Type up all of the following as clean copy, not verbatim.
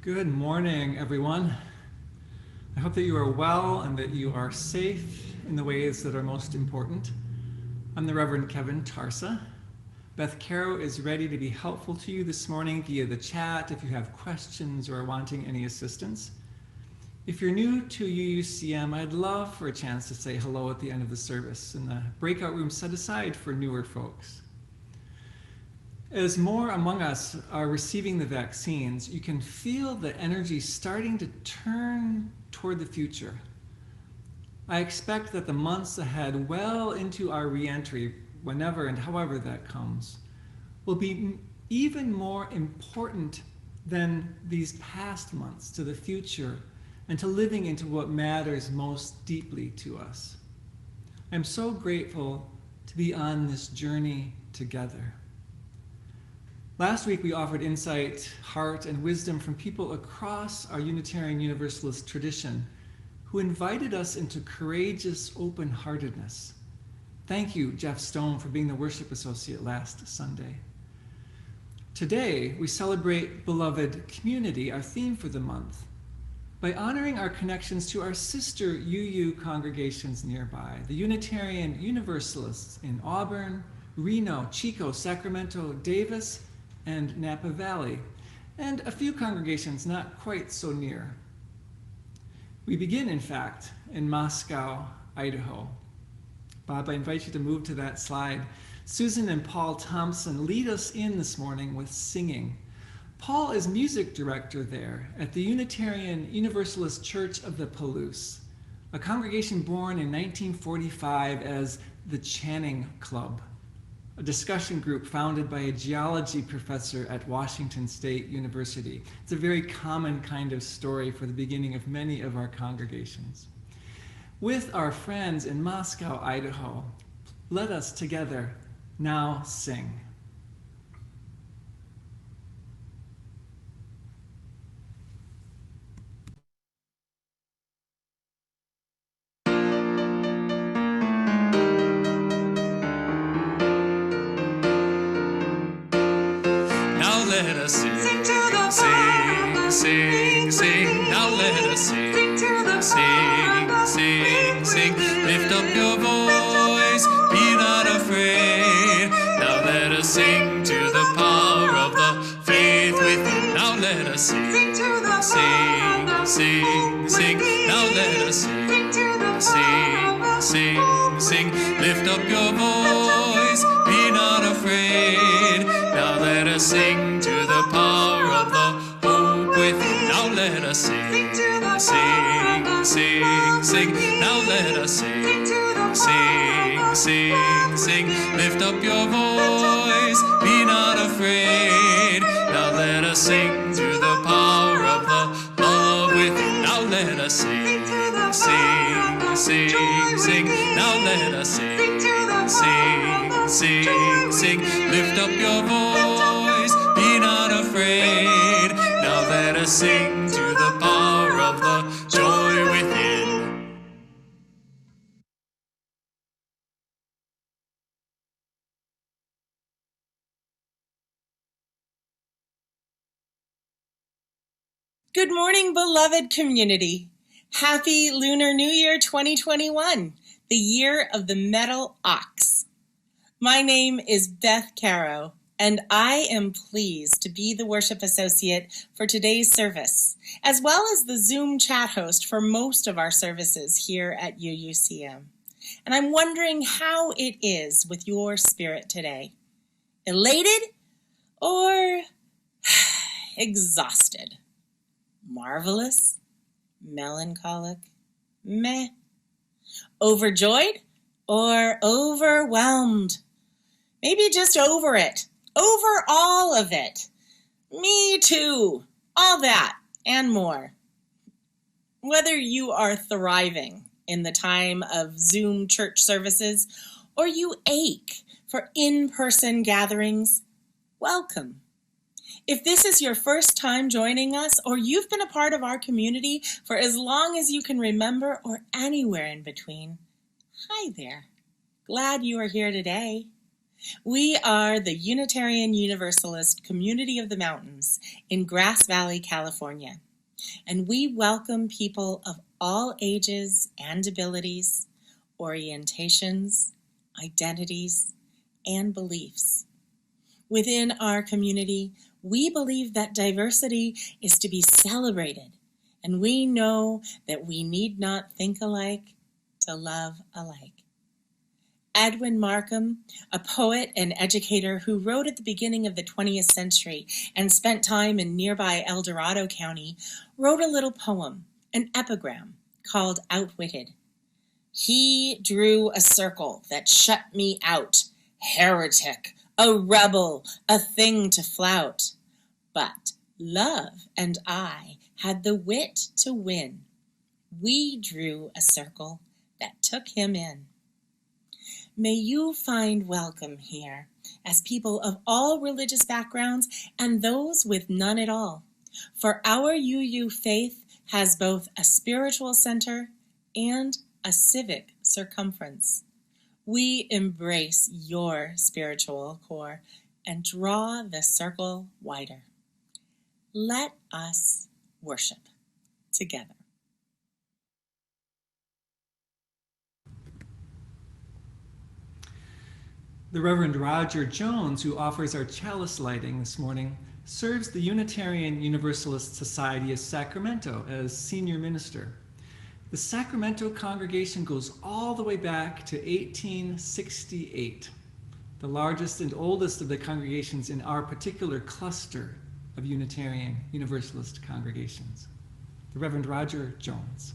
Good morning, everyone. I hope that you are well and that you are safe in the ways that are most important. I'm the Reverend Kevin Tarsa. Beth Caro is ready to be helpful to you this morning via the chat if you have questions or are wanting any assistance. If you're new to UUCM, I'd love for a chance to say hello at the end of the service in the breakout room set aside for newer folks. As more among us are receiving the vaccines, you can feel the energy starting to turn toward the future. I expect that the months ahead, well into our re-entry, whenever and however that comes, will be even more important than these past months to the future and to living into what matters most deeply to us. I'm so grateful to be on this journey together. Last week, we offered insight, heart, and wisdom from people across our Unitarian Universalist tradition who invited us into courageous open-heartedness. Thank you, Jeff Stone, for being the worship associate last Sunday. Today, we celebrate beloved community, our theme for the month, by honoring our connections to our sister UU congregations nearby, the Unitarian Universalists in Auburn, Reno, Chico, Sacramento, Davis, and Napa Valley, and a few congregations not quite so near. We begin, in fact, in Moscow, Idaho. Bob, I invite you to move to that slide. Susan and Paul Thompson lead us in this morning with singing. Paul is music director there at the Unitarian Universalist Church of the Palouse, a congregation born in 1945 as the Channing Club, a discussion group founded by a geology professor at Washington State University. It's a very common kind of story for the beginning of many of our congregations. With our friends in Moscow, Idaho, let us together now sing. Let us sing, sing, sing, sing. Now let us sing, sing, sing, sing. Lift up your voice, be not afraid. Now let us sing to the power of the faith within. Now let us sing, sing, sing, sing. Now let us sing, sing, sing, sing. Lift up your voice, be not afraid. Now let us sing to the power of the hope within. Now let us sing, sing, sing, sing. Now let us sing, sing, sing, sing. Lift up your voice, be not afraid. Now let us sing to the power of the love within. Now let us sing, sing, sing, sing. Now let us sing, sing, sing, sing. Lift up your voice, be not afraid. Now let us sing to the power of the joy within. Good morning, beloved community. Happy Lunar New Year 2021, the year of the metal ox. My name is Beth Caro, and I am pleased to be the worship associate for today's service, as well as the Zoom chat host for most of our services here at UUCM. And I'm wondering how it is with your spirit today. Elated or exhausted? Marvelous? Melancholic? Meh? Overjoyed or overwhelmed? Maybe just over it. Over all of it. Me too. All that and more. Whether you are thriving in the time of Zoom church services or you ache for in-person gatherings, welcome. If this is your first time joining us or you've been a part of our community for as long as you can remember or anywhere in between, hi there. Glad you are here today. We are the Unitarian Universalist Community of the Mountains in Grass Valley, California, and we welcome people of all ages and abilities, orientations, identities, and beliefs. Within our community, we believe that diversity is to be celebrated, and we know that we need not think alike to love alike. Edwin Markham, a poet and educator who wrote at the beginning of the 20th century and spent time in nearby El Dorado County, wrote a little poem, an epigram, called Outwitted. He drew a circle that shut me out, heretic, a rebel, a thing to flout. But love and I had the wit to win. We drew a circle that took him in. May you find welcome here as people of all religious backgrounds and those with none at all. For our UU faith has both a spiritual center and a civic circumference. We embrace your spiritual core and draw the circle wider. Let us worship together. The Reverend Roger Jones, who offers our chalice lighting this morning, serves the Unitarian Universalist Society of Sacramento as senior minister. The Sacramento congregation goes all the way back to 1868, the largest and oldest of the congregations in our particular cluster of Unitarian Universalist congregations. The Reverend Roger Jones.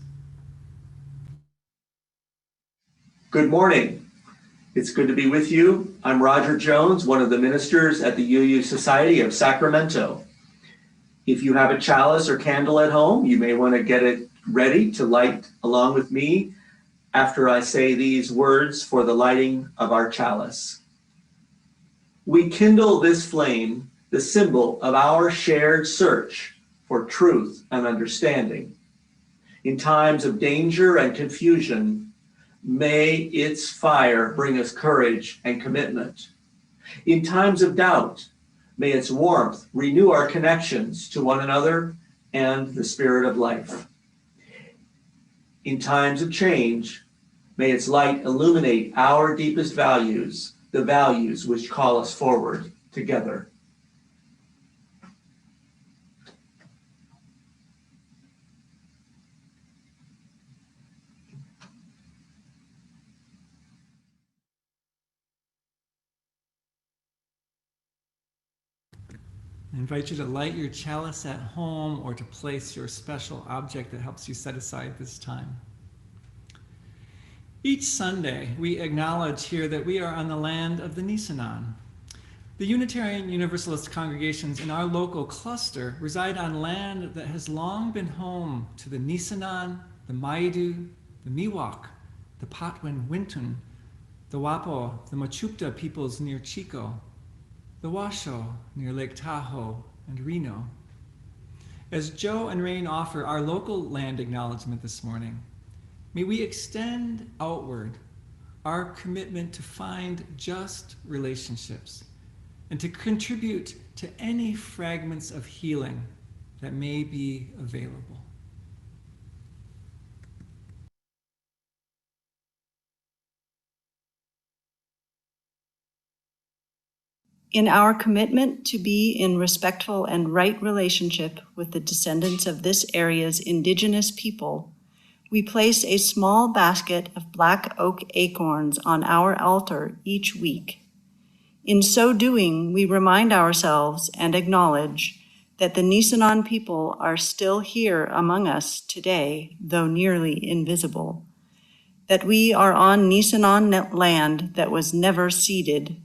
Good morning. It's good to be with you. I'm Roger Jones, one of the ministers at the UU Society of Sacramento. If you have a chalice or candle at home, you may want to get it ready to light along with me after I say these words for the lighting of our chalice. We kindle this flame, the symbol of our shared search for truth and understanding. In times of danger and confusion, may its fire bring us courage and commitment. In times of doubt, may its warmth renew our connections to one another and the spirit of life. In times of change, may its light illuminate our deepest values, the values which call us forward together. I invite you to light your chalice at home or to place your special object that helps you set aside this time. Each Sunday, we acknowledge here that we are on the land of the Nisenan. The Unitarian Universalist congregations in our local cluster reside on land that has long been home to the Nisenan, the Maidu, the Miwok, the Patwin Wintun, the Wapo, the Machupta peoples near Chico, the Washoe near Lake Tahoe and Reno. As Joe and Rain offer our local land acknowledgement this morning, may we extend outward our commitment to find just relationships and to contribute to any fragments of healing that may be available. In our commitment to be in respectful and right relationship with the descendants of this area's indigenous people, we place a small basket of black oak acorns on our altar each week. In so doing, we remind ourselves and acknowledge that the Nisenan people are still here among us today, though nearly invisible, that we are on Nisenan land that was never ceded,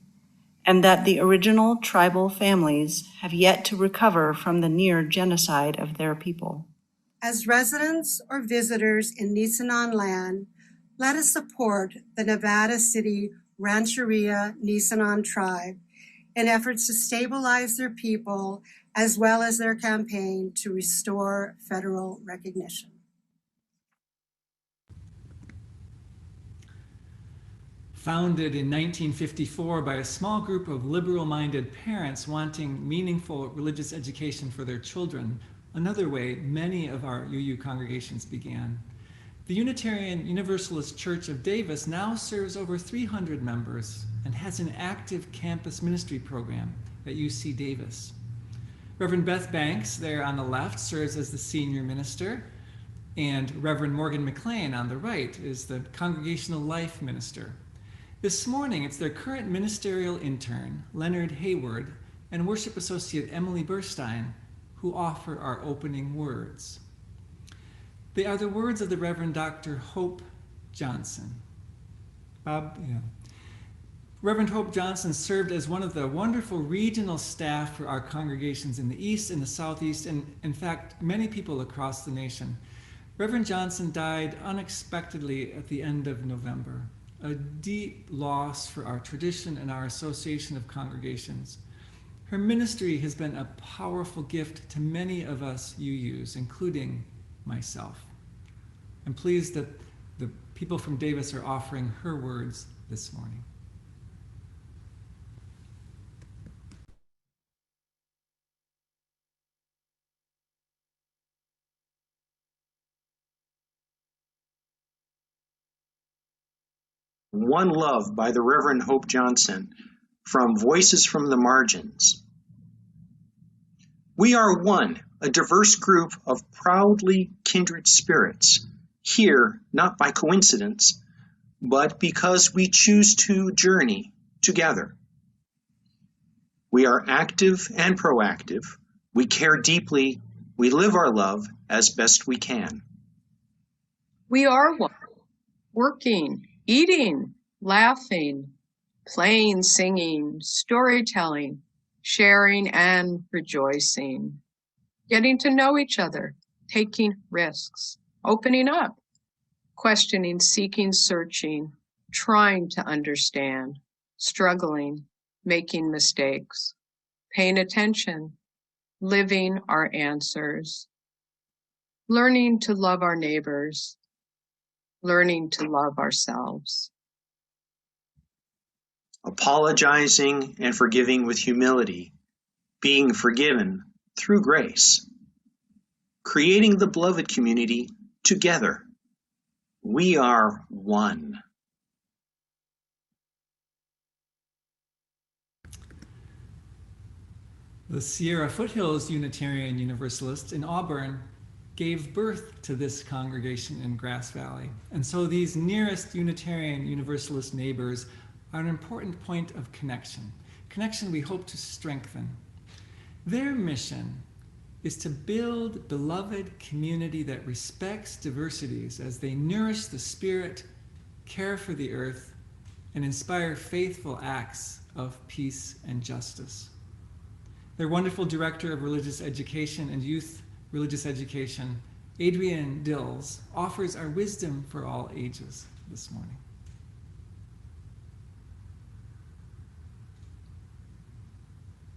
and that the original tribal families have yet to recover from the near genocide of their people. As residents or visitors in Nisenan land, let us support the Nevada City Rancheria Nisenan tribe in efforts to stabilize their people as well as their campaign to restore federal recognition. Founded in 1954 by a small group of liberal-minded parents wanting meaningful religious education for their children, another way many of our UU congregations began. The Unitarian Universalist Church of Davis now serves over 300 members and has an active campus ministry program at UC Davis. Reverend Beth Banks, there on the left, serves as the senior minister, and Reverend Morgan McLean on the right is the congregational life minister. This morning, it's their current ministerial intern, Leonard Hayward, and worship associate Emily Burstein, who offer our opening words. They are the words of the Reverend Dr. Hope Johnson. Bob, yeah. Reverend Hope Johnson served as one of the wonderful regional staff for our congregations in the East and the Southeast, and in fact, many people across the nation. Reverend Johnson died unexpectedly at the end of November, a deep loss for our tradition and our association of congregations. Her ministry has been a powerful gift to many of us UUs, including myself. I'm pleased that the people from Davis are offering her words this morning. One Love by the Reverend Hope Johnson from Voices from the Margins. We are one, a diverse group of proudly kindred spirits, here not by coincidence, but because we choose to journey together. We are active and proactive. We care deeply. We live our love as best we can. We are one, working, eating, laughing, playing, singing, storytelling, sharing and rejoicing, getting to know each other, taking risks, opening up, questioning, seeking, searching, trying to understand, struggling, making mistakes, paying attention, living our answers, learning to love our neighbors, learning to love ourselves. Apologizing and forgiving with humility, being forgiven through grace, creating the beloved community together. We are one. The Sierra Foothills Unitarian Universalists in Auburn gave birth to this congregation in Grass Valley. And so these nearest Unitarian Universalist neighbors are an important point of connection we hope to strengthen. Their mission is to build beloved community that respects diversities as they nourish the spirit, care for the earth, and inspire faithful acts of peace and justice. Their wonderful director of religious education and youth religious education, Adrienne Dills, offers our wisdom for all ages this morning.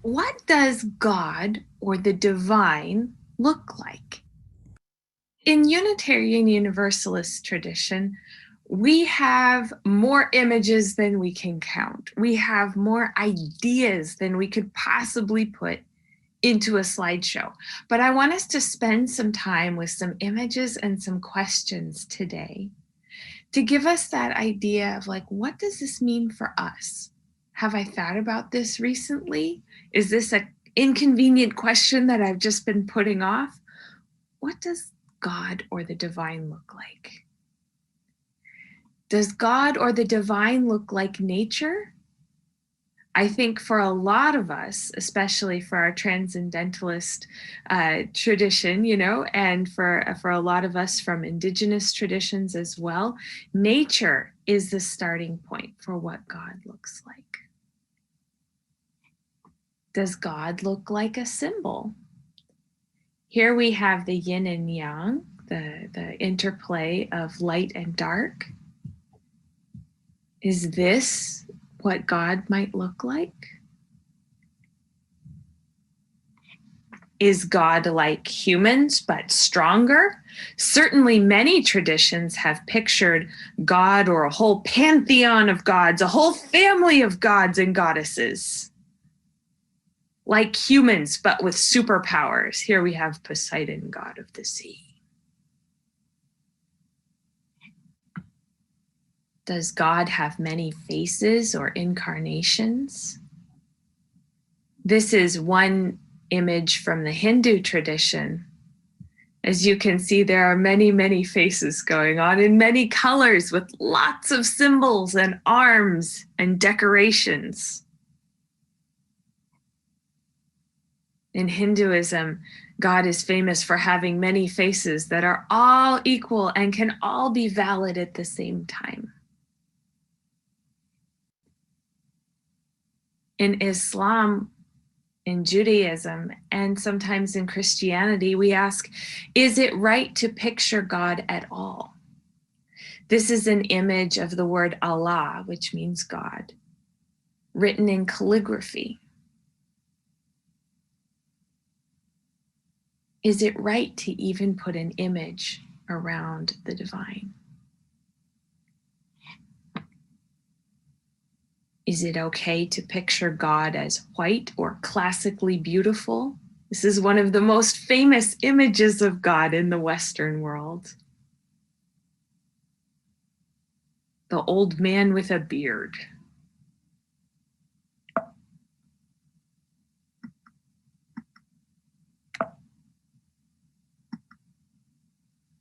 What does God or the divine look like? In Unitarian Universalist tradition, we have more images than we can count. We have more ideas than we could possibly put into a slideshow. But I want us to spend some time with some images and some questions today to give us that idea of like, what does this mean for us? Have I thought about this recently? Is this an inconvenient question that I've just been putting off? What does God or the divine look like? Does God or the divine look like nature? I think for a lot of us, especially for our transcendentalist tradition, and for a lot of us from indigenous traditions as well, nature is the starting point for what God looks like. Does God look like a symbol? Here we have the yin and yang, the interplay of light and dark. Is this what God might look like? Is God like humans, but stronger? Certainly many traditions have pictured God or a whole pantheon of gods, a whole family of gods and goddesses. Like humans, but with superpowers. Here we have Poseidon, god of the sea. Does God have many faces or incarnations? This is one image from the Hindu tradition. As you can see, there are many, many faces going on in many colors with lots of symbols and arms and decorations. In Hinduism, God is famous for having many faces that are all equal and can all be valid at the same time. In Islam, in Judaism, and sometimes in Christianity, we ask, is it right to picture God at all? This is an image of the word Allah, which means God, written in calligraphy. Is it right to even put an image around the divine? Is it okay to picture God as white or classically beautiful? This is one of the most famous images of God in the Western world. The old man with a beard.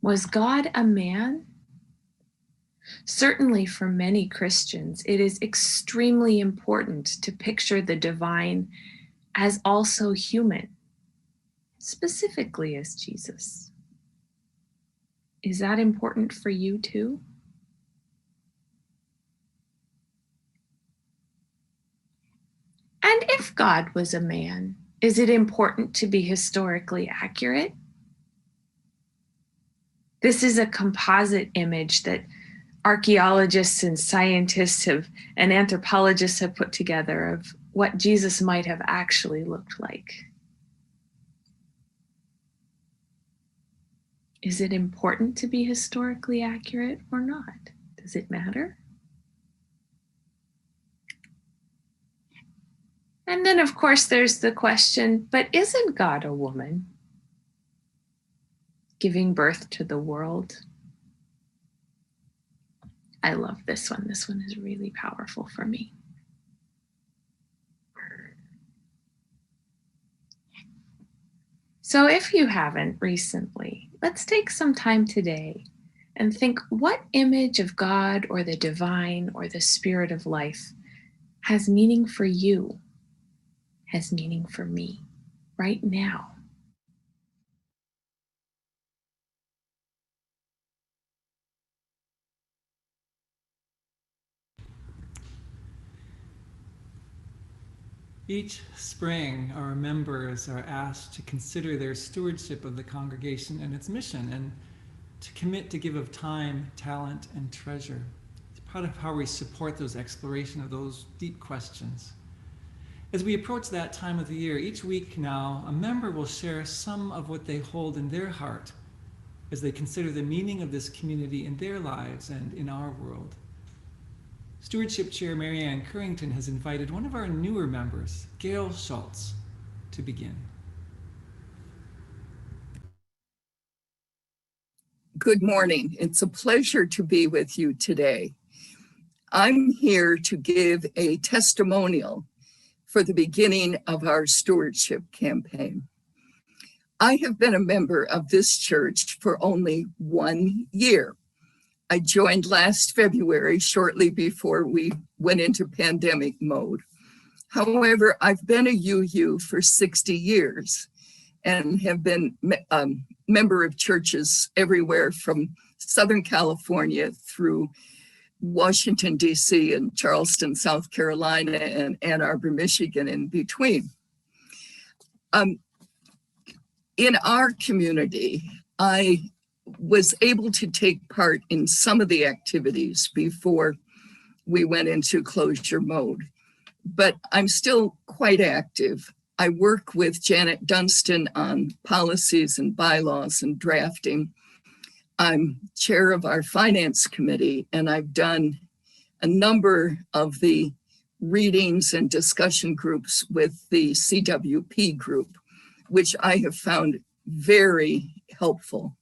Was God a man? Certainly for many Christians, it is extremely important to picture the divine as also human, specifically as Jesus. Is that important for you too? And if God was a man, is it important to be historically accurate? This is a composite image that archaeologists and scientists and anthropologists have put together of what Jesus might have actually looked like. Is it important to be historically accurate or not? Does it matter? And then, of course, there's the question, but isn't God a woman? Giving birth to the world. I love this one. This one is really powerful for me. So if you haven't recently, let's take some time today and think, what image of God or the divine or the spirit of life has meaning for you, has meaning for me right now? Each spring, our members are asked to consider their stewardship of the congregation and its mission, and to commit to give of time, talent, and treasure. It's part of how we support those exploration of those deep questions. As we approach that time of the year, each week now, a member will share some of what they hold in their heart as they consider the meaning of this community in their lives and in our world. Stewardship Chair Marianne Currington has invited one of our newer members, Gail Schultz, to begin. Good morning. It's a pleasure to be with you today. I'm here to give a testimonial for the beginning of our stewardship campaign. I have been a member of this church for only 1 year. I joined last February, shortly before we went into pandemic mode. However, I've been a UU for 60 years and have been a member of churches everywhere from Southern California through Washington, D.C. and Charleston, South Carolina, and Ann Arbor, Michigan in between. In our community, I was able to take part in some of the activities before we went into closure mode, but I'm still quite active I work with Janet Dunstan on policies and bylaws and drafting. I'm chair of our finance committee, and I've done a number of the readings and discussion groups with the CWP group, which I have found very helpful.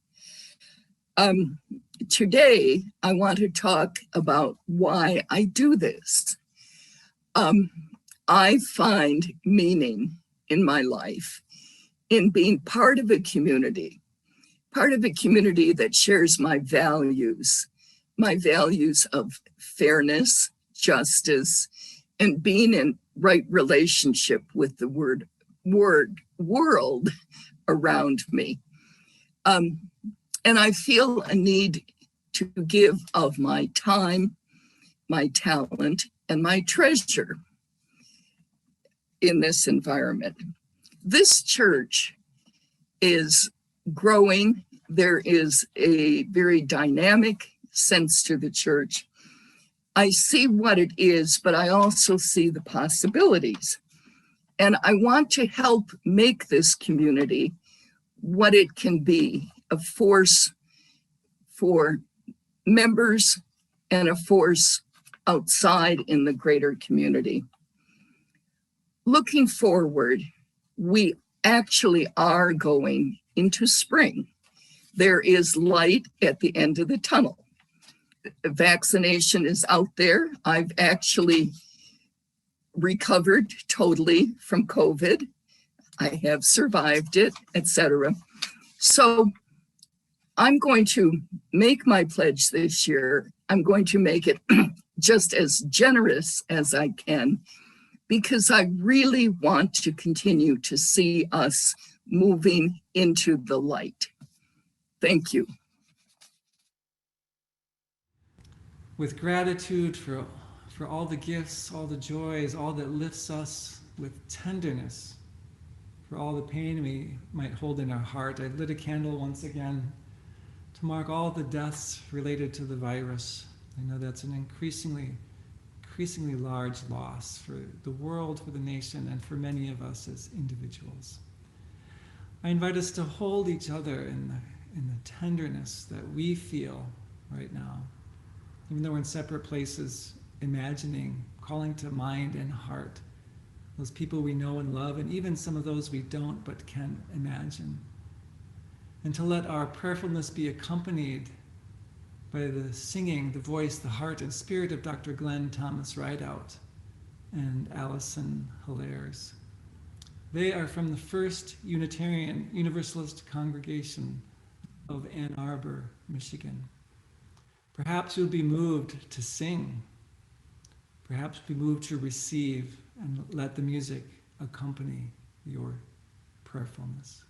Today, I want to talk about why I do this. I find meaning in my life in being part of a community that shares my values of fairness, justice, and being in right relationship with the world around me. And I feel a need to give of my time, my talent, and my treasure in this environment. This church is growing. There is a very dynamic sense to the church. I see what it is, but I also see the possibilities. And I want to help make this community what it can be, a force for members and a force outside in the greater community. Looking forward, we actually are going into spring. There is light at the end of the tunnel. Vaccination is out there. I've actually recovered totally from COVID. I have survived it, etc. So I'm going to make my pledge this year. I'm going to make it just as generous as I can, because I really want to continue to see us moving into the light. Thank you. With gratitude for all the gifts, all the joys, all that lifts us, with tenderness for all the pain we might hold in our heart, I lit a candle once again to mark all the deaths related to the virus. I know that's an increasingly large loss for the world, for the nation, and for many of us as individuals. I invite us to hold each other in the tenderness that we feel right now, even though we're in separate places, imagining, calling to mind and heart those people we know and love, and even some of those we don't but can imagine. And to let our prayerfulness be accompanied by the singing, the voice, the heart, and spirit of Dr. Glenn Thomas Rideout and Allison Hilaires. They are from the First Unitarian Universalist Congregation of Ann Arbor, Michigan. Perhaps you'll be moved to sing. Perhaps be moved to receive, and let the music accompany your prayerfulness.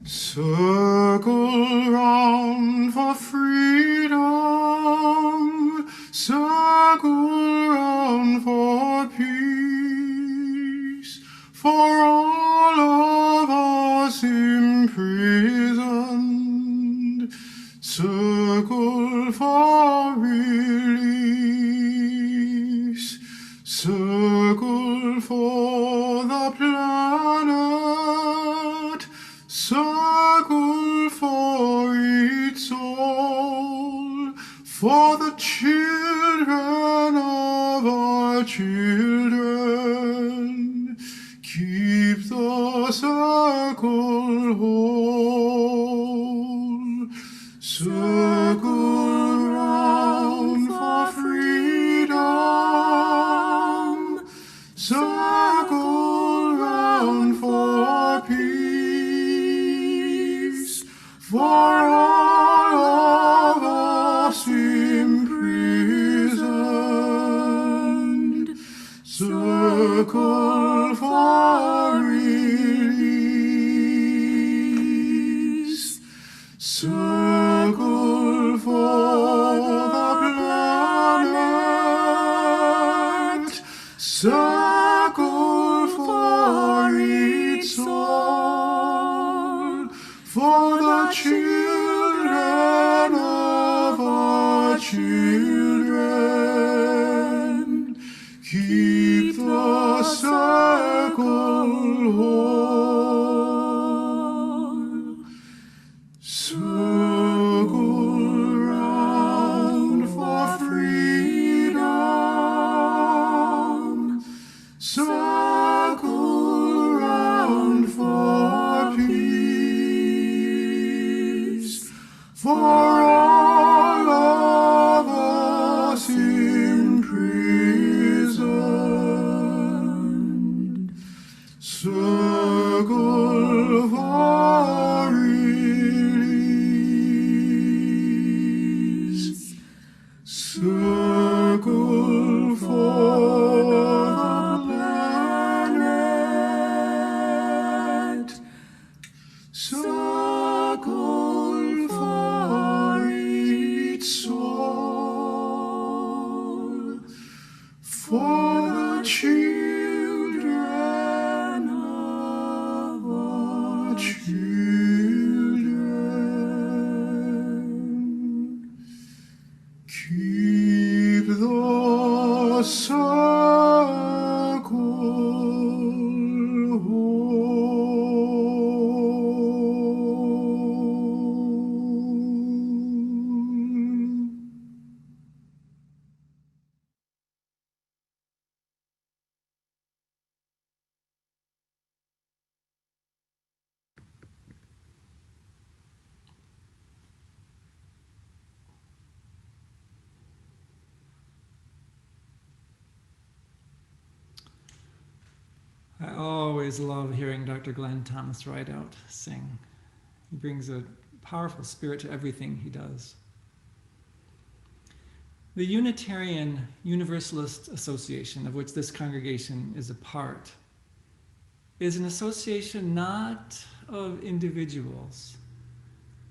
Circle round for freedom, circle round for peace, for all of us imprisoned, circle for release, circle for the planet, circle for its soul, for the children of our children. Keep the circle whole. Circle round for freedom. Circle round for peace. For all of us imprisoned, circle for release, circle for the planet, circle circle for the planet, circle for each soul, for the children of our children. Keep the circle whole. I always love hearing Dr. Glenn Thomas Rideout sing. He brings a powerful spirit to everything he does. The Unitarian Universalist Association, of which this congregation is a part, is an association not of individuals,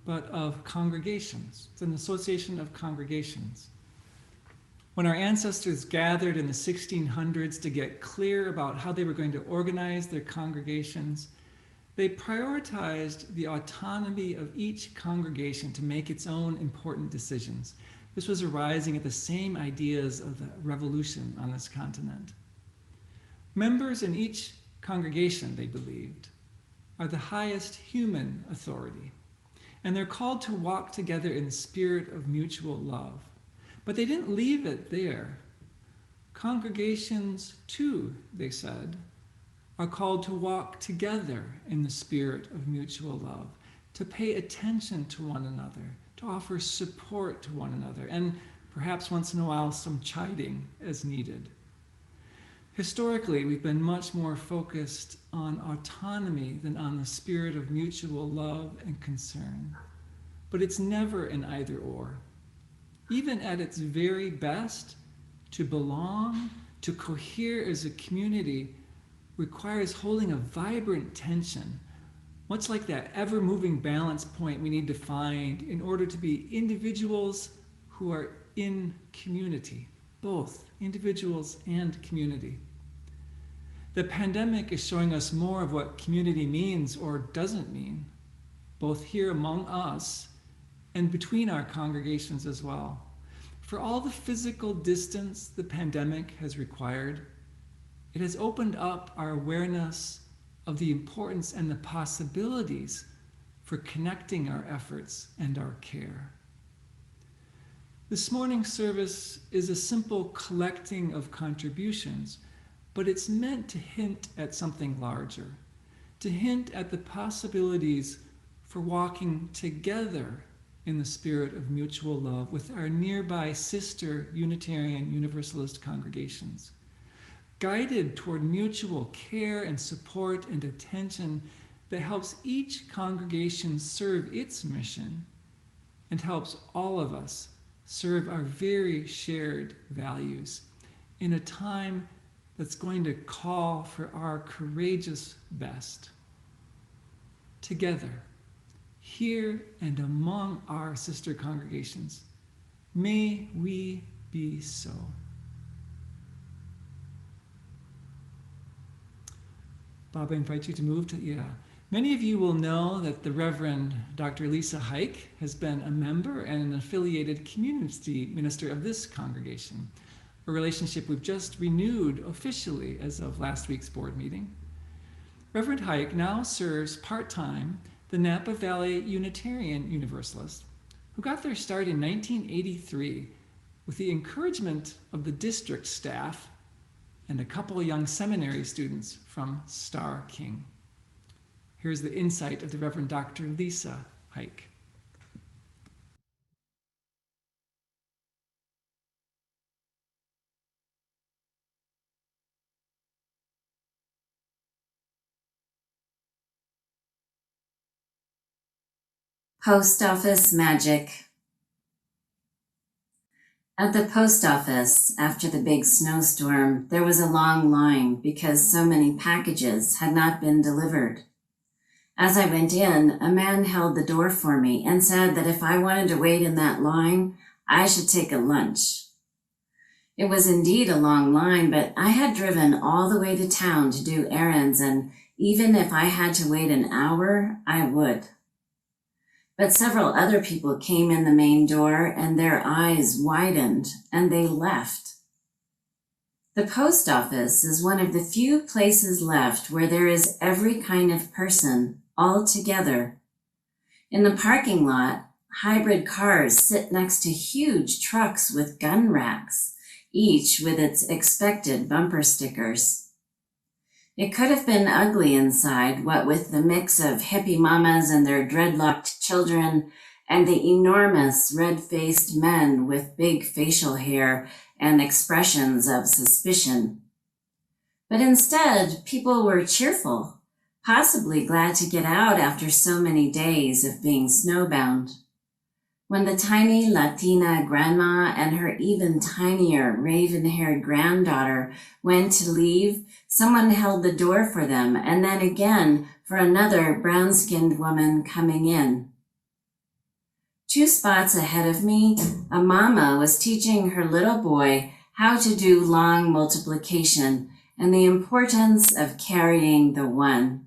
but of congregations. It's an association of congregations. When our ancestors gathered in the 1600s to get clear about how they were going to organize their congregations, they prioritized the autonomy of each congregation to make its own important decisions. This was arising at the same ideas of the revolution on this continent. Members in each congregation, they believed, are the highest human authority, and they're called to walk together in the spirit of mutual love. But they didn't leave it there. Congregations, too, they said, are called to walk together in the spirit of mutual love, to pay attention to one another, to offer support to one another, and perhaps once in a while some chiding as needed. Historically, we've been much more focused on autonomy than on the spirit of mutual love and concern. But it's never an either or. Even at its very best, to belong, to cohere as a community, requires holding a vibrant tension, much like that ever-moving balance point we need to find in order to be individuals who are in community, both individuals and community. The pandemic is showing us more of what community means or doesn't mean, both here among us and between our congregations as well. For all the physical distance the pandemic has required, it has opened up our awareness of the importance and the possibilities for connecting our efforts and our care. This morning's service is a simple collecting of contributions, but it's meant to hint at something larger, to hint at the possibilities for walking together in the spirit of mutual love with our nearby sister Unitarian Universalist congregations, guided toward mutual care and support and attention that helps each congregation serve its mission and helps all of us serve our very shared values in a time that's going to call for our courageous best. Together, here and among our sister congregations, may we be so. Bob, I invite you to move to, Many of you will know that the Reverend Dr. Lisa Hike has been a member and an affiliated community minister of this congregation, a relationship we've just renewed officially as of last week's board meeting. Reverend Hike now serves part-time the Napa Valley Unitarian Universalists, who got their start in 1983 with the encouragement of the district staff and a couple of young seminary students from Star King. Here's the insight of the Reverend Dr. Lisa Hike. Post office magic. At the post office, after the big snowstorm, there was a long line because so many packages had not been delivered. As I went in, a man held the door for me and said that if I wanted to wait in that line, I should take a lunch. It was indeed a long line, but I had driven all the way to town to do errands, and even if I had to wait an hour, I would. But several other people came in the main door and their eyes widened and they left. The post office is one of the few places left where there is every kind of person all together. In the parking lot, hybrid cars sit next to huge trucks with gun racks, each with its expected bumper stickers. It could have been ugly inside, what with the mix of hippie mamas and their dreadlocked children and the enormous red-faced men with big facial hair and expressions of suspicion. But instead, people were cheerful, possibly glad to get out after so many days of being snowbound. When the tiny Latina grandma and her even tinier raven-haired granddaughter went to leave, someone held the door for them, and then again for another brown-skinned woman coming in. 2 spots ahead of me, a mama was teaching her little boy how to do long multiplication and the importance of carrying the 1.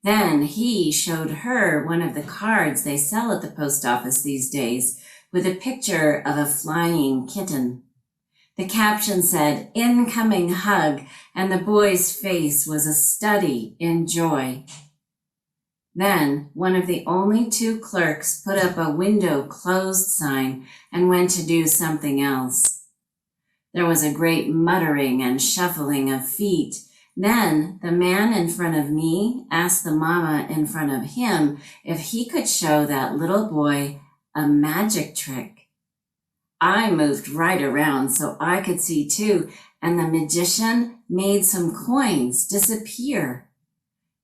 Then he showed her one of the cards they sell at the post office these days with a picture of a flying kitten. The caption said, "Incoming hug," and the boy's face was a study in joy. Then one of the only 2 clerks put up a window closed sign and went to do something else. There was a great muttering and shuffling of feet. Then the man in front of me asked the mama in front of him if he could show that little boy a magic trick. I moved right around so I could see too, and the magician made some coins disappear.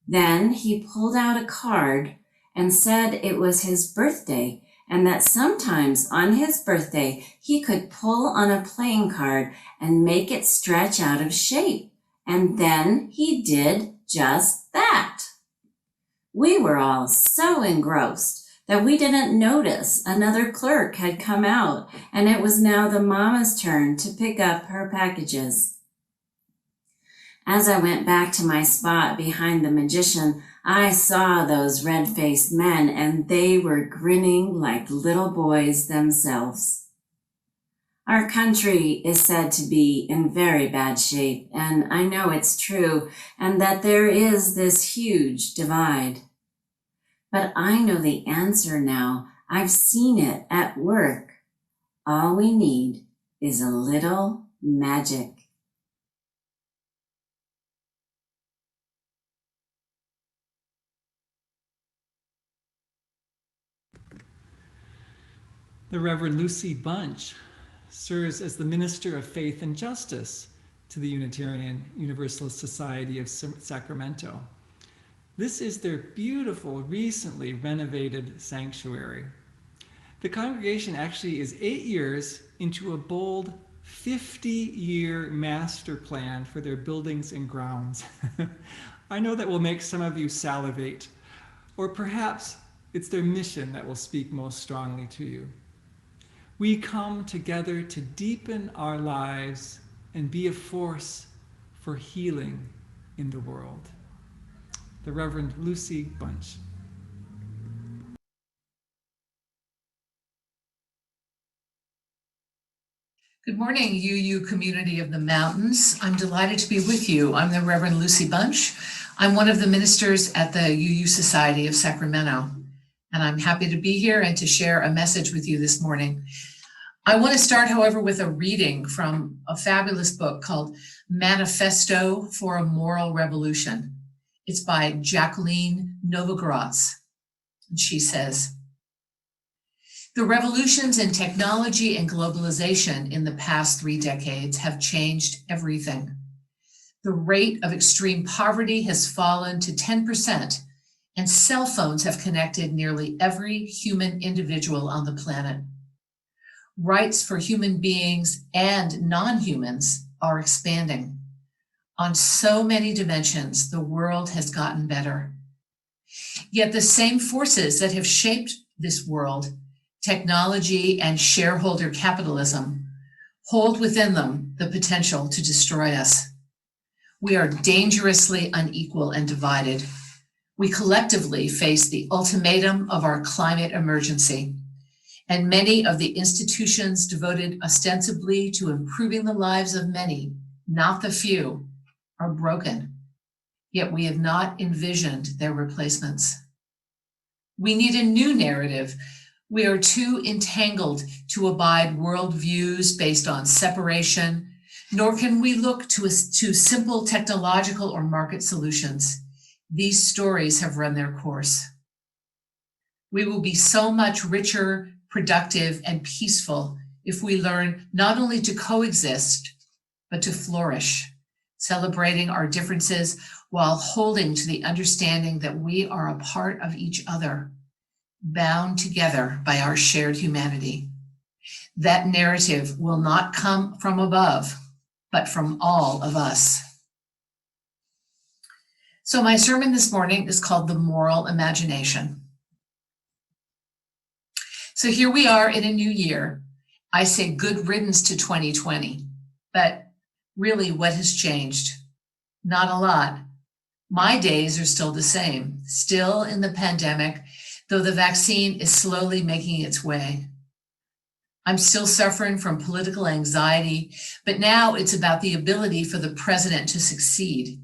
Then he pulled out a card and said it was his birthday and that sometimes on his birthday he could pull on a playing card and make it stretch out of shape. And then he did just that. We were all so engrossed that we didn't notice another clerk had come out, and it was now the mama's turn to pick up her packages. As I went back to my spot behind the magician, I saw those red-faced men, and they were grinning like little boys themselves. Our country is said to be in very bad shape, and I know it's true, and that there is this huge divide. But I know the answer now. I've seen it at work. All we need is a little magic. The Reverend Lucy Bunch serves as the Minister of Faith and Justice to the Unitarian Universalist Society of Sacramento. This is their beautiful, recently renovated sanctuary. The congregation actually is 8 years into a bold 50-year master plan for their buildings and grounds. I know that will make some of you salivate, or perhaps it's their mission that will speak most strongly to you. We come together to deepen our lives and be a force for healing in the world. The Reverend Lucy Bunch. Good morning, UU community of the mountains. I'm delighted to be with you. I'm the Reverend Lucy Bunch. I'm one of the ministers at the UU Society of Sacramento, and I'm happy to be here and to share a message with you this morning. I want to start, however, with a reading from a fabulous book called Manifesto for a Moral Revolution. It's by Jacqueline Novogratz, and she says, "The revolutions in technology and globalization in the past 3 decades have changed everything. The rate of extreme poverty has fallen to 10%, and cell phones have connected nearly every human individual on the planet. Rights for human beings and non-humans are expanding. On so many dimensions, the world has gotten better. Yet the same forces that have shaped this world, technology and shareholder capitalism, hold within them the potential to destroy us. We are dangerously unequal and divided. We collectively face the ultimatum of our climate emergency, and many of the institutions devoted ostensibly to improving the lives of many, not the few, are broken, yet we have not envisioned their replacements. We need a new narrative. We are too entangled to abide worldviews based on separation, nor can we look to simple technological or market solutions. These stories have run their course. We will be so much richer, productive, and peaceful if we learn not only to coexist, but to flourish, celebrating our differences while holding to the understanding that we are a part of each other, bound together by our shared humanity. That narrative will not come from above, but from all of us. So my sermon this morning is called The Moral Imagination. So here we are in a new year. I say good riddance to 2020, but really what has changed? Not a lot. My days are still the same, still in the pandemic, though the vaccine is slowly making its way. I'm still suffering from political anxiety, but now it's about the ability for the president to succeed.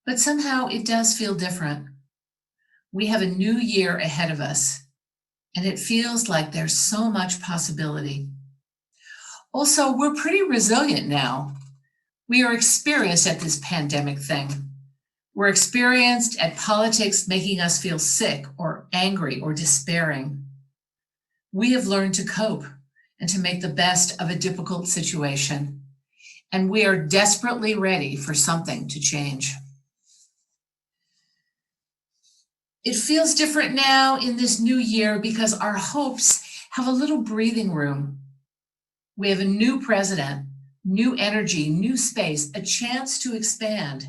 But somehow it does feel different. We have a new year ahead of us, and it feels like there's so much possibility. Also, we're pretty resilient now. We are experienced at this pandemic thing. We're experienced at politics making us feel sick or angry or despairing. We have learned to cope and to make the best of a difficult situation, and we are desperately ready for something to change. It feels different now in this new year because our hopes have a little breathing room. We have a new president, new energy, new space, a chance to expand.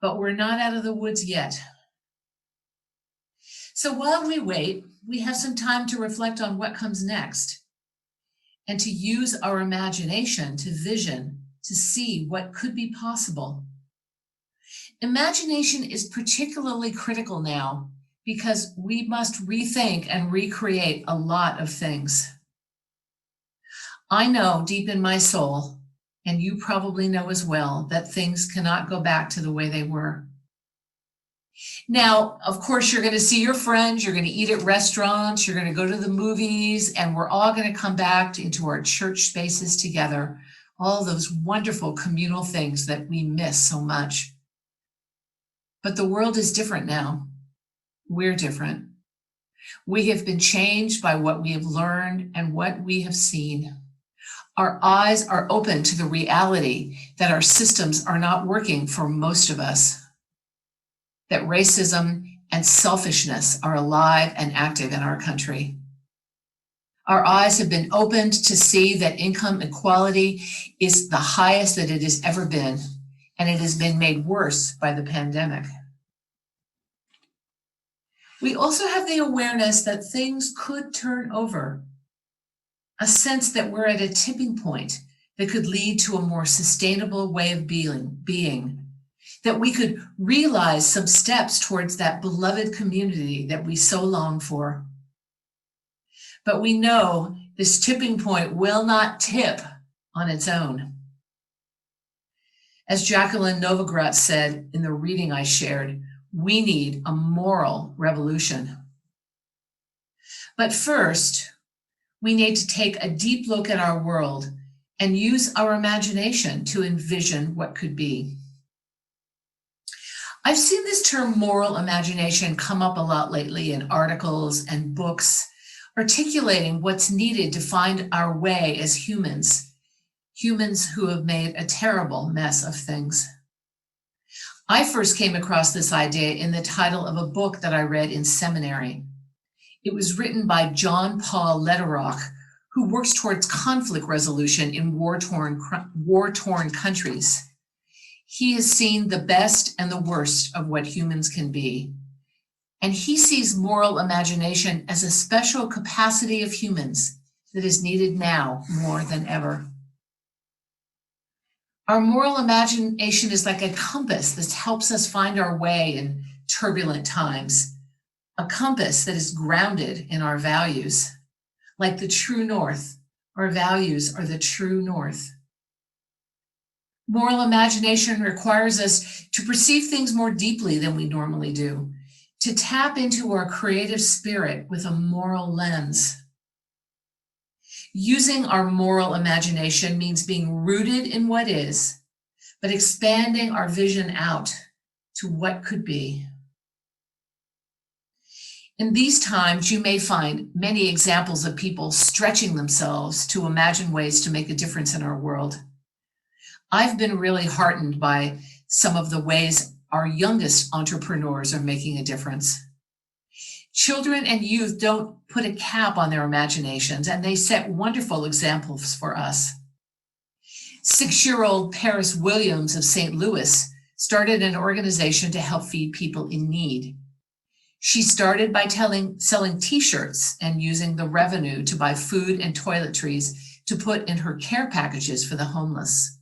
But we're not out of the woods yet. So while we wait, we have some time to reflect on what comes next and to use our imagination to vision, to see what could be possible. Imagination is particularly critical now because we must rethink and recreate a lot of things. I know deep in my soul, and you probably know as well, that things cannot go back to the way they were. Now, of course, you're going to see your friends, you're going to eat at restaurants, you're going to go to the movies, and we're all going to come back into our church spaces together, all those wonderful communal things that we miss so much. But the world is different now. We're different. We have been changed by what we have learned and what we have seen. Our eyes are open to the reality that our systems are not working for most of us, that racism and selfishness are alive and active in our country. Our eyes have been opened to see that income inequality is the highest that it has ever been, and it has been made worse by the pandemic. We also have the awareness that things could turn over, a sense that we're at a tipping point that could lead to a more sustainable way of being, that we could realize some steps towards that beloved community that we so long for. But we know this tipping point will not tip on its own. As Jacqueline Novogratz said in the reading I shared, we need a moral revolution. But first, we need to take a deep look at our world and use our imagination to envision what could be. I've seen this term moral imagination come up a lot lately in articles and books, articulating what's needed to find our way as humans who have made a terrible mess of things. I first came across this idea in the title of a book that I read in seminary, It was written by John Paul Lederach, who works towards conflict resolution in war-torn countries. He has seen the best and the worst of what humans can be. And he sees moral imagination as a special capacity of humans that is needed now more than ever. Our moral imagination is like a compass that helps us find our way in turbulent times, a compass that is grounded in our values. Like the true north, our values are the true north. Moral imagination requires us to perceive things more deeply than we normally do, to tap into our creative spirit with a moral lens. Using our moral imagination means being rooted in what is, but expanding our vision out to what could be. In these times, you may find many examples of people stretching themselves to imagine ways to make a difference in our world. I've been really heartened by some of the ways our youngest entrepreneurs are making a difference. Children and youth don't put a cap on their imaginations, and they set wonderful examples for us. 6-year-old Paris Williams of St. Louis started an organization to help feed people in need. She started by selling t-shirts and using the revenue to buy food and toiletries to put in her care packages for the homeless.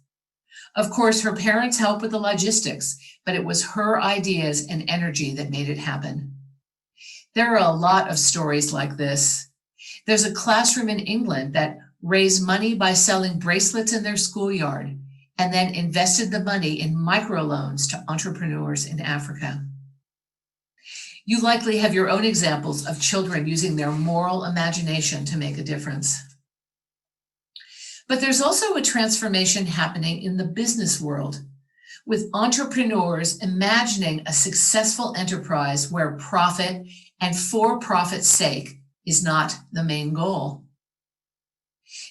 Of course, her parents helped with the logistics, but it was her ideas and energy that made it happen. There are a lot of stories like this. There's a classroom in England that raised money by selling bracelets in their schoolyard and then invested the money in microloans to entrepreneurs in Africa. You likely have your own examples of children using their moral imagination to make a difference. But there's also a transformation happening in the business world, with entrepreneurs imagining a successful enterprise where profit and for profit's sake is not the main goal.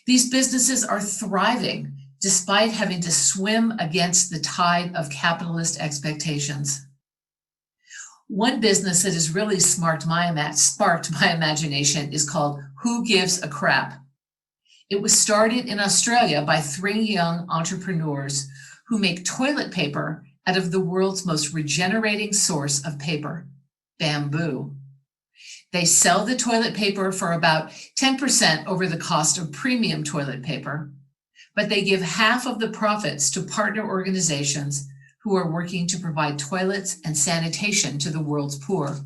These businesses are thriving despite having to swim against the tide of capitalist expectations. One business that has really sparked my imagination is called Who Gives a Crap? It was started in Australia by 3 young entrepreneurs who make toilet paper out of the world's most regenerating source of paper, bamboo. They sell the toilet paper for about 10% over the cost of premium toilet paper, but they give half of the profits to partner organizations who are working to provide toilets and sanitation to the world's poor.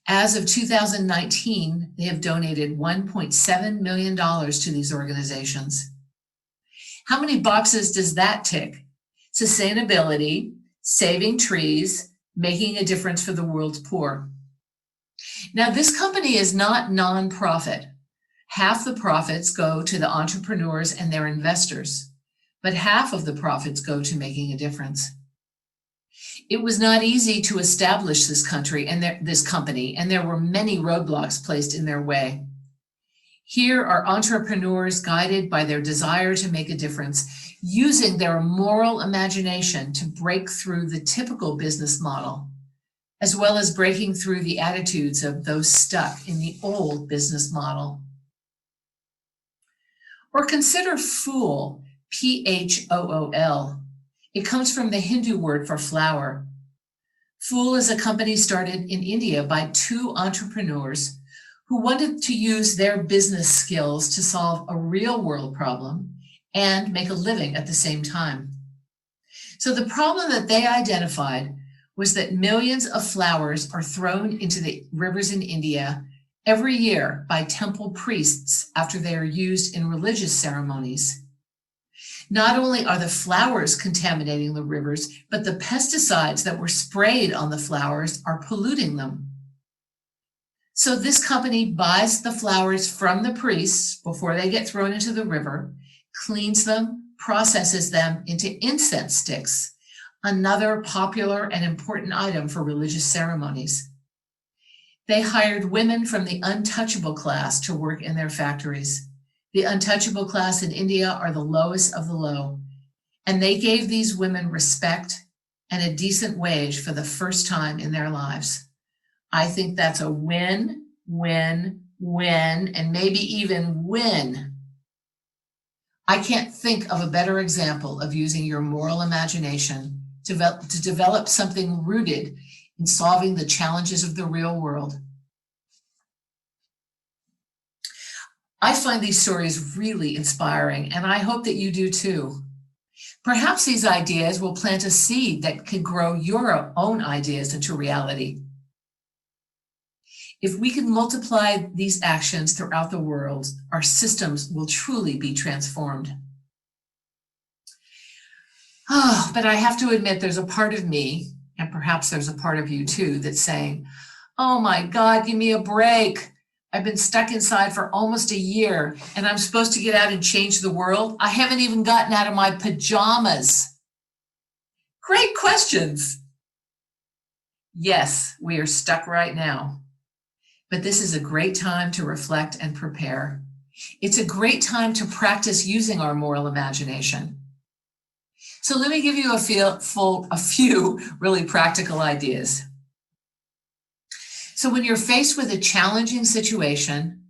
As of 2019, they have donated $1.7 million to these organizations. How many boxes does that tick? Sustainability, saving trees, making a difference for the world's poor. Now, this company is not nonprofit. Half the profits go to the entrepreneurs and their investors, but half of the profits go to making a difference. It was not easy to establish this company, and there were many roadblocks placed in their way. Here are entrepreneurs guided by their desire to make a difference, using their moral imagination to break through the typical business model, as well as breaking through the attitudes of those stuck in the old business model. Or consider Phool, P-H-O-O-L. It comes from the Hindu word for flower. Phool is a company started in India by 2 entrepreneurs who wanted to use their business skills to solve a real world problem and make a living at the same time. So the problem that they identified was that millions of flowers are thrown into the rivers in India every year by temple priests after they are used in religious ceremonies. Not only are the flowers contaminating the rivers, but the pesticides that were sprayed on the flowers are polluting them. So this company buys the flowers from the priests before they get thrown into the river, cleans them, processes them into incense sticks, another popular and important item for religious ceremonies. They hired women from the untouchable class to work in their factories. The untouchable class in India are the lowest of the low, and they gave these women respect and a decent wage for the first time in their lives. I think that's a win, win, win, and maybe even win. I can't think of a better example of using your moral imagination to develop something rooted in solving the challenges of the real world. I find these stories really inspiring, and I hope that you do too. Perhaps these ideas will plant a seed that can grow your own ideas into reality. If we can multiply these actions throughout the world, our systems will truly be transformed. Oh, but I have to admit there's a part of me, and perhaps there's a part of you too, that's saying, oh my God, give me a break. I've been stuck inside for almost a year and I'm supposed to get out and change the world. I haven't even gotten out of my pajamas. Great questions. Yes, we are stuck right now, but this is a great time to reflect and prepare. It's a great time to practice using our moral imagination. So let me give you a few really practical ideas. So when you're faced with a challenging situation,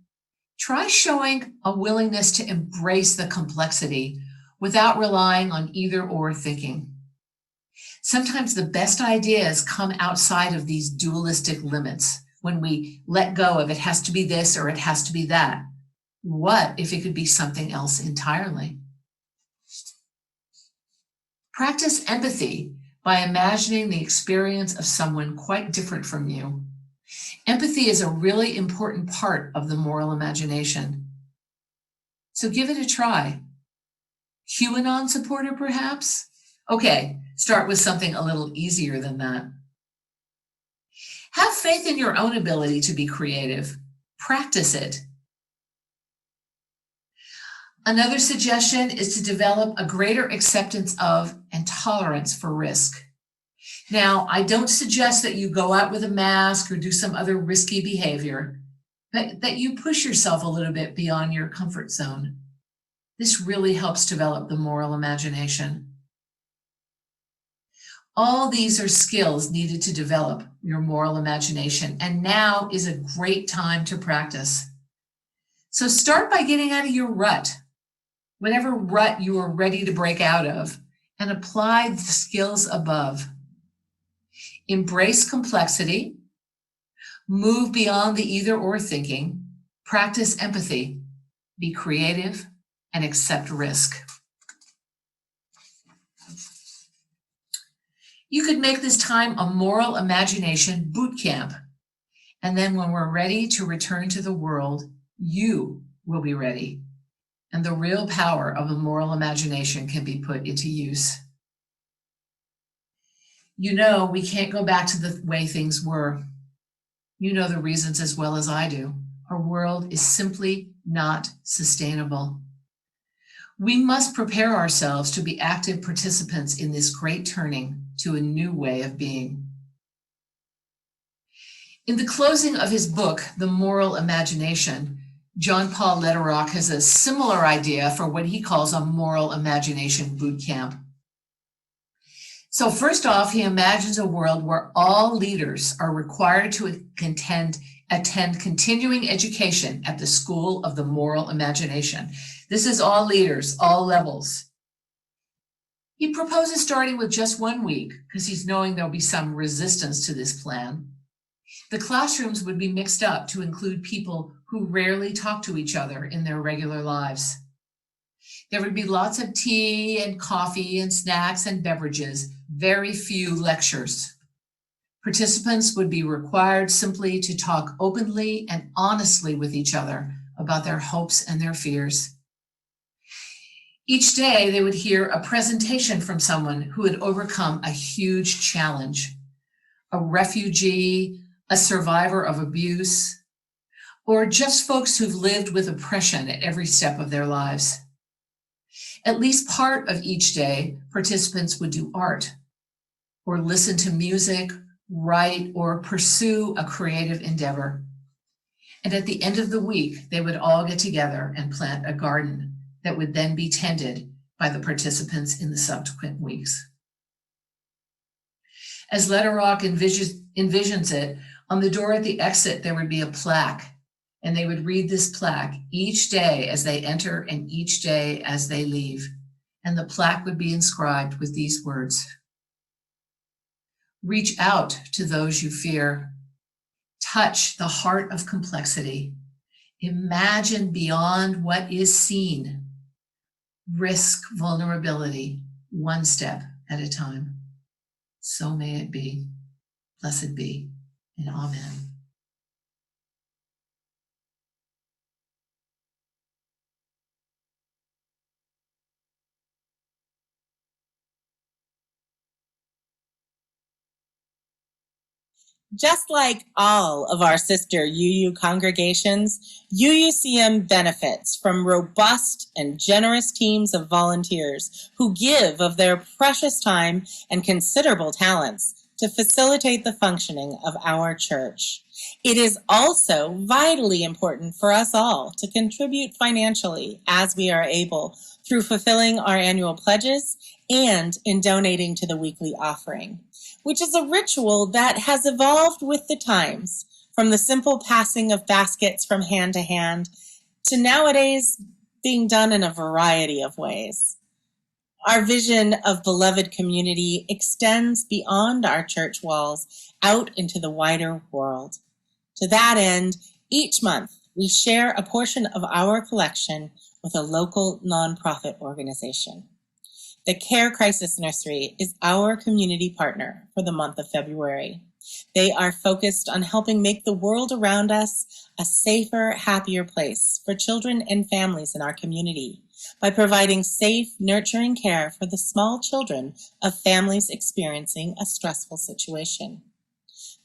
try showing a willingness to embrace the complexity without relying on either or thinking. Sometimes the best ideas come outside of these dualistic limits when we let go of it has to be this or it has to be that. What if it could be something else entirely? Practice empathy by imagining the experience of someone quite different from you. Empathy is a really important part of the moral imagination. So give it a try. QAnon supporter, perhaps? Okay, start with something a little easier than that. Have faith in your own ability to be creative. Practice it. Another suggestion is to develop a greater acceptance of and tolerance for risk. Now, I don't suggest that you go out with a mask or do some other risky behavior, but that you push yourself a little bit beyond your comfort zone. This really helps develop the moral imagination. All these are skills needed to develop your moral imagination, and now is a great time to practice. So start by getting out of your rut, whatever rut you are ready to break out of, and apply the skills above. Embrace complexity, move beyond the either or thinking, practice empathy, be creative, and accept risk. You could make this time a moral imagination boot camp. And then when we're ready to return to the world, you will be ready. And the real power of a moral imagination can be put into use. You know, we can't go back to the way things were. You know the reasons as well as I do. Our world is simply not sustainable. We must prepare ourselves to be active participants in this great turning to a new way of being. In the closing of his book, The Moral Imagination, John Paul Lederach has a similar idea for what he calls a moral imagination boot camp. So first off, he imagines a world where all leaders are required to attend continuing education at the School of the Moral Imagination. This is all leaders, all levels. He proposes starting with just 1 week because he's knowing there'll be some resistance to this plan. The classrooms would be mixed up to include people who rarely talk to each other in their regular lives. There would be lots of tea and coffee and snacks and beverages, very few lectures. Participants would be required simply to talk openly and honestly with each other about their hopes and their fears. Each day, they would hear a presentation from someone who had overcome a huge challenge, a refugee, a survivor of abuse, or just folks who've lived with oppression at every step of their lives. At least part of each day, participants would do art, or listen to music, write, or pursue a creative endeavor. And at the end of the week, they would all get together and plant a garden that would then be tended by the participants in the subsequent weeks. As Lederach envisions it, On the door at the exit, there would be a plaque, and they would read this plaque each day as they enter and each day as they leave. And the plaque would be inscribed with these words: reach out to those you fear. Touch the heart of complexity. Imagine beyond what is seen. Risk vulnerability one step at a time. So may it be. Blessed be, and amen. Just like all of our sister UU congregations, UUCM benefits from robust and generous teams of volunteers who give of their precious time and considerable talents to facilitate the functioning of our church. It is also vitally important for us all to contribute financially as we are able through fulfilling our annual pledges and in donating to the weekly offering, which is a ritual that has evolved with the times, from the simple passing of baskets from hand to hand to nowadays being done in a variety of ways. Our vision of beloved community extends beyond our church walls out into the wider world. To that end, each month we share a portion of our collection with a local nonprofit organization. The Care Crisis Nursery is our community partner for the month of February. They are focused on helping make the world around us a safer, happier place for children and families in our community by providing safe, nurturing care for the small children of families experiencing a stressful situation.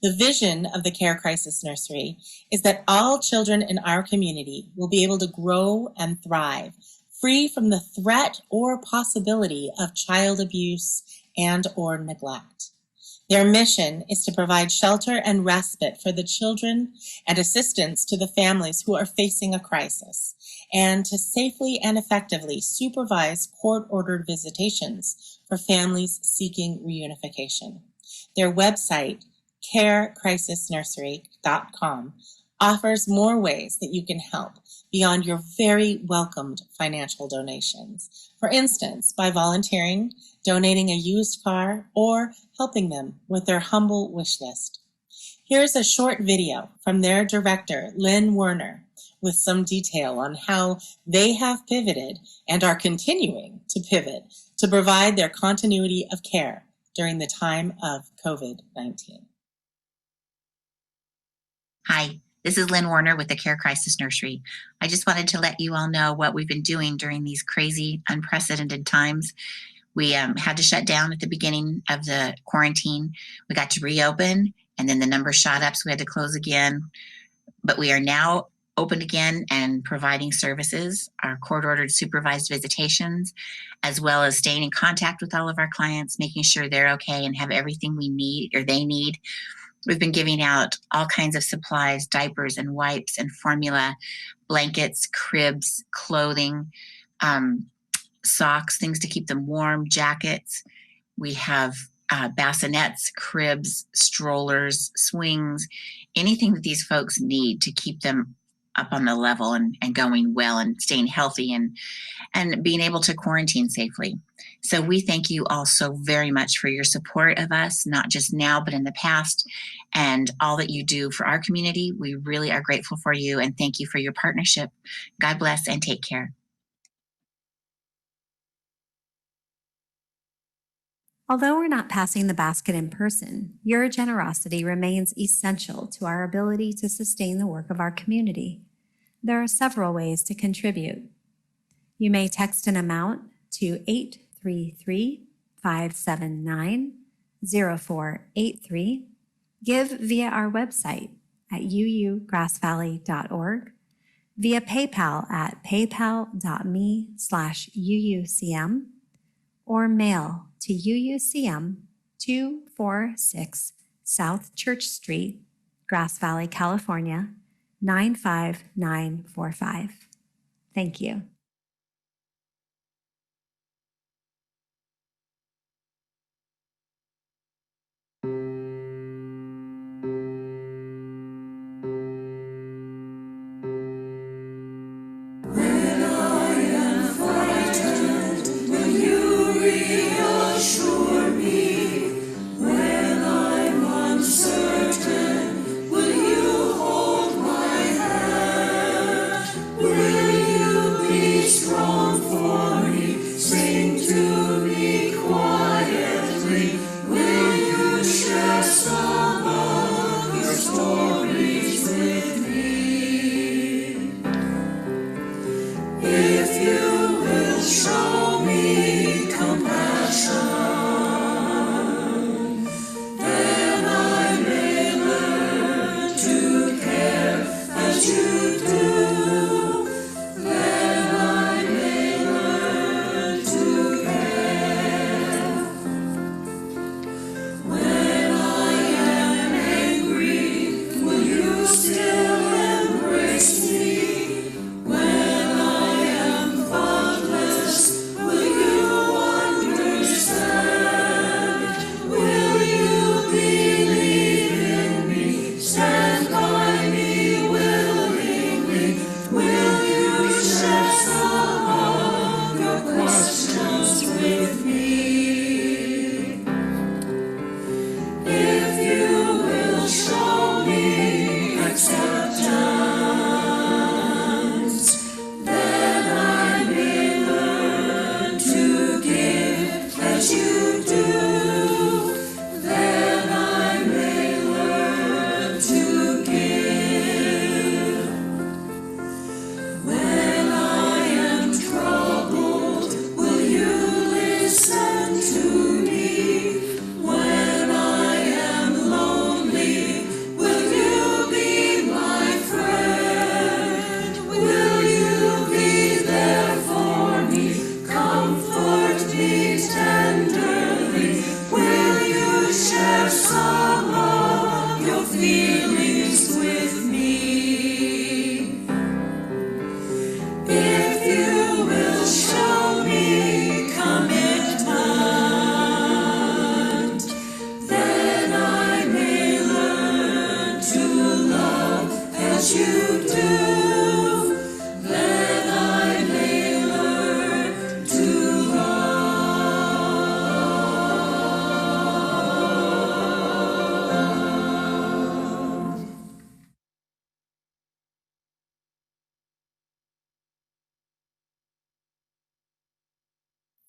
The vision of the Care Crisis Nursery is that all children in our community will be able to grow and thrive, free from the threat or possibility of child abuse and or neglect. Their mission is to provide shelter and respite for the children and assistance to the families who are facing a crisis, and to safely and effectively supervise court-ordered visitations for families seeking reunification. Their website, carecrisisnursery.com, offers more ways that you can help beyond your very welcomed financial donations. For instance, by volunteering, donating a used car, or helping them with their humble wish list. Here's a short video from their director, Lynn Werner, with some detail on how they have pivoted and are continuing to pivot to provide their continuity of care during the time of COVID-19. Hi, this is Lynn Warner with the Care Crisis Nursery. I just wanted to let you all know what we've been doing during these crazy, unprecedented times. We had to shut down at the beginning of the quarantine. We got to reopen, and then the numbers shot up, so we had to close again. But we are now open again and providing services, our court-ordered supervised visitations, as well as staying in contact with all of our clients, making sure they're okay and have everything we need or they need. We've been giving out all kinds of supplies, diapers and wipes and formula, blankets, cribs, clothing, socks, things to keep them warm, jackets. We have bassinets, cribs, strollers, swings, anything that these folks need to keep them up on the level and going well and staying healthy and being able to quarantine safely. So we thank you all so very much for your support of us, not just now, but in the past, and all that you do for our community. We really are grateful for you, and thank you for your partnership. God bless and take care. Although we're not passing the basket in person, your generosity remains essential to our ability to sustain the work of our community. There are several ways to contribute. You may text an amount to 833-579-0483, give via our website at uugrassvalley.org, via PayPal at paypal.me/UUCM, or mail to UUCM 246 South Church Street, Grass Valley, California, 95945. Thank you.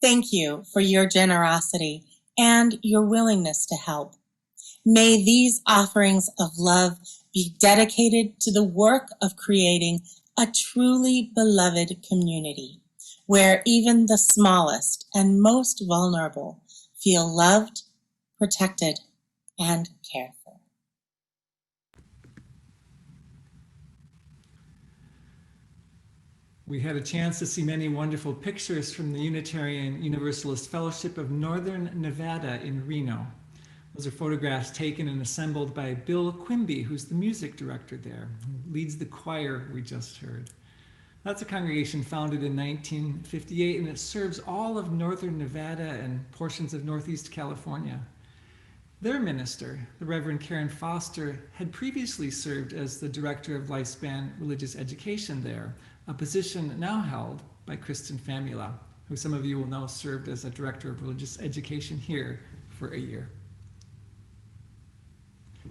Thank you for your generosity and your willingness to help. May these offerings of love be dedicated to the work of creating a truly beloved community where even the smallest and most vulnerable feel loved, protected, and cared for. We had a chance to see many wonderful pictures from the Unitarian Universalist Fellowship of Northern Nevada in Reno. Those are photographs taken and assembled by Bill Quimby, who's the music director there, who leads the choir we just heard. That's a congregation founded in 1958, and it serves all of Northern Nevada and portions of Northeast California. Their minister, the Reverend Karen Foster, had previously served as the Director of Lifespan Religious Education there, a position now held by Kristen Famula, who some of you will know served as a Director of Religious Education here for a year.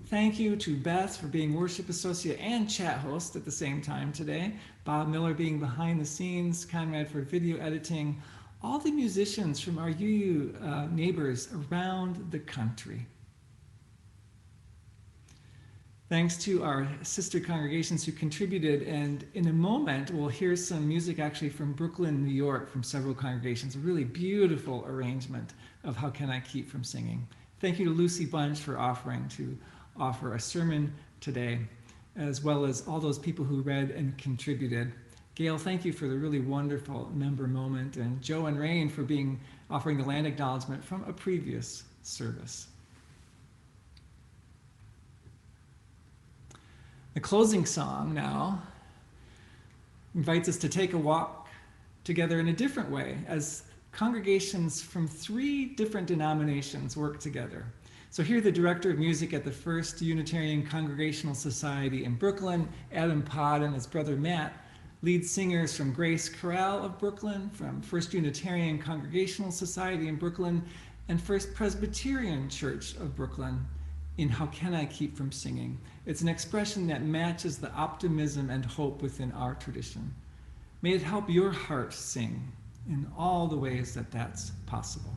Thank you to Beth for being worship associate and chat host at the same time today, Bob Miller being behind the scenes, Conrad for video editing, all the musicians from our UU neighbors around the country. Thanks to our sister congregations who contributed, and in a moment we'll hear some music actually from Brooklyn, New York, from several congregations, a really beautiful arrangement of How Can I Keep From Singing. Thank you to Lucy Bunch for offering to offer a sermon today, as well as all those people who read and contributed. Gail, thank you for the really wonderful member moment, and Joe and Rain for offering the land acknowledgement from a previous service. The closing song now invites us to take a walk together in a different way as congregations from 3 different denominations work together. So here the director of music at the First Unitarian Congregational Society in Brooklyn, Adam Podd, and his brother Matt, lead singers from Grace Chorale of Brooklyn, from First Unitarian Congregational Society in Brooklyn, and First Presbyterian Church of Brooklyn in How Can I Keep From Singing? It's an expression that matches the optimism and hope within our tradition. May it help your heart sing in all the ways that that's possible.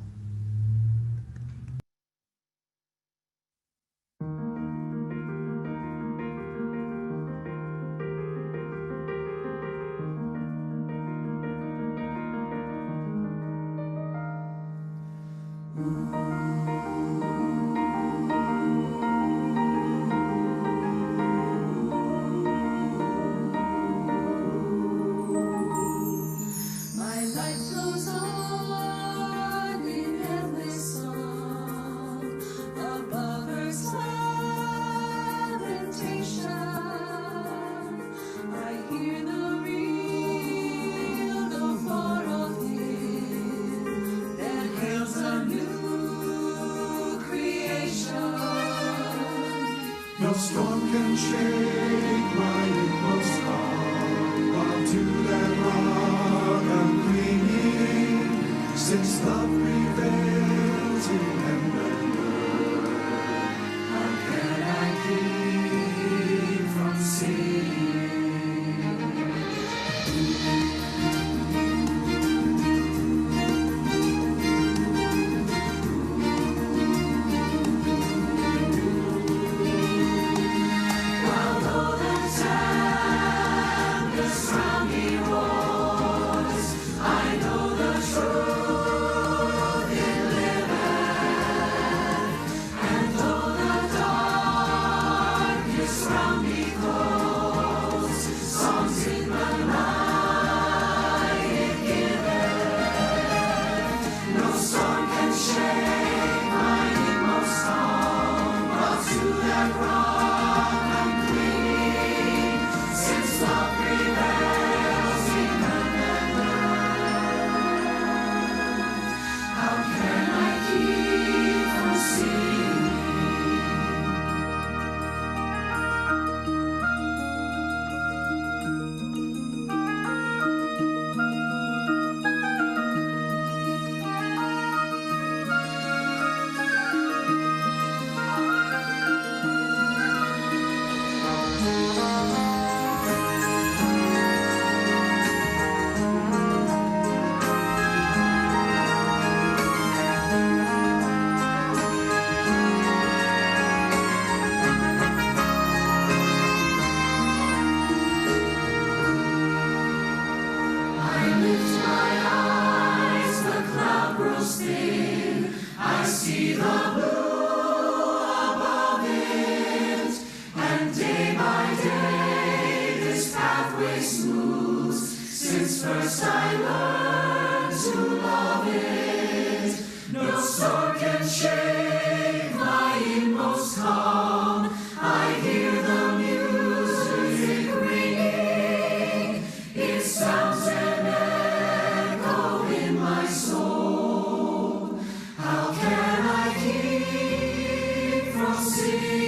No storm can shake my inmost heart, while to that rock I'm clinging, since love prevails in heaven and earth. How can I keep from singing? While all the time first I learned to love it. No storm can shake my inmost calm. I hear the music ringing. It sounds an echo in my soul. How can I keep from singing?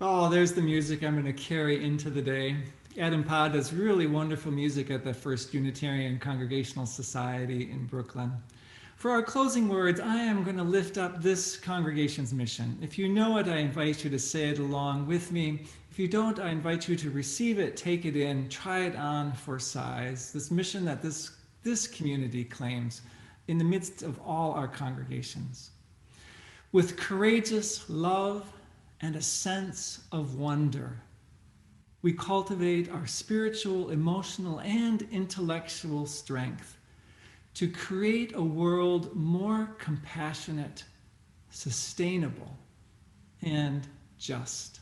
Oh, there's the music I'm going to carry into the day. Adam Pod does really wonderful music at the First Unitarian Congregational Society in Brooklyn. For our closing words, I am going to lift up this congregation's mission. If you know it, I invite you to say it along with me. If you don't, I invite you to receive it, take it in, try it on for size. This mission that this community claims in the midst of all our congregations. With courageous love and a sense of wonder, we cultivate our spiritual, emotional, and intellectual strength to create a world more compassionate, sustainable, and just.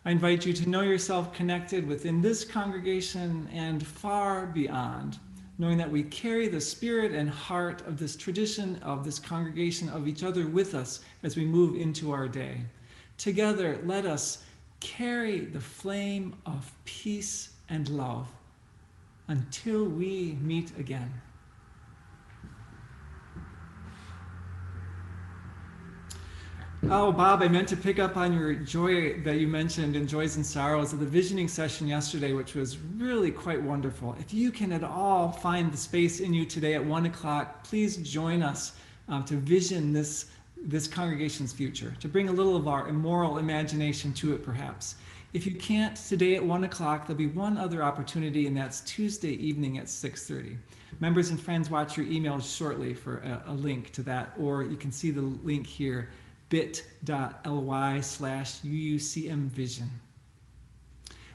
I invite you to know yourself connected within this congregation and far beyond, knowing that we carry the spirit and heart of this tradition, of this congregation, of each other with us as we move into our day. Together, let us carry the flame of peace and love until we meet again. Oh, Bob, I meant to pick up on your joy that you mentioned in Joys and Sorrows of the visioning session yesterday, which was really quite wonderful. If you can at all find the space in you today at 1 o'clock, please join us to vision this congregation's future, to bring a little of our immoral imagination to it, perhaps. If you can't, today at 1 o'clock, there'll be one other opportunity, and that's Tuesday evening at 6:30. Members and friends, watch your emails shortly for a link to that, or you can see the link here, bit.ly/UUCM Vision.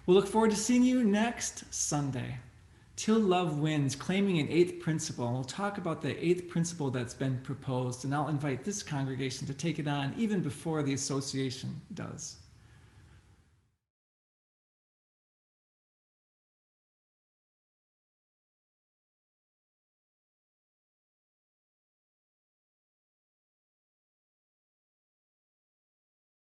We'll look forward to seeing you next Sunday. Till Love Wins, claiming an eighth principle. We'll talk about the eighth principle that's been proposed, and I'll invite this congregation to take it on even before the association does.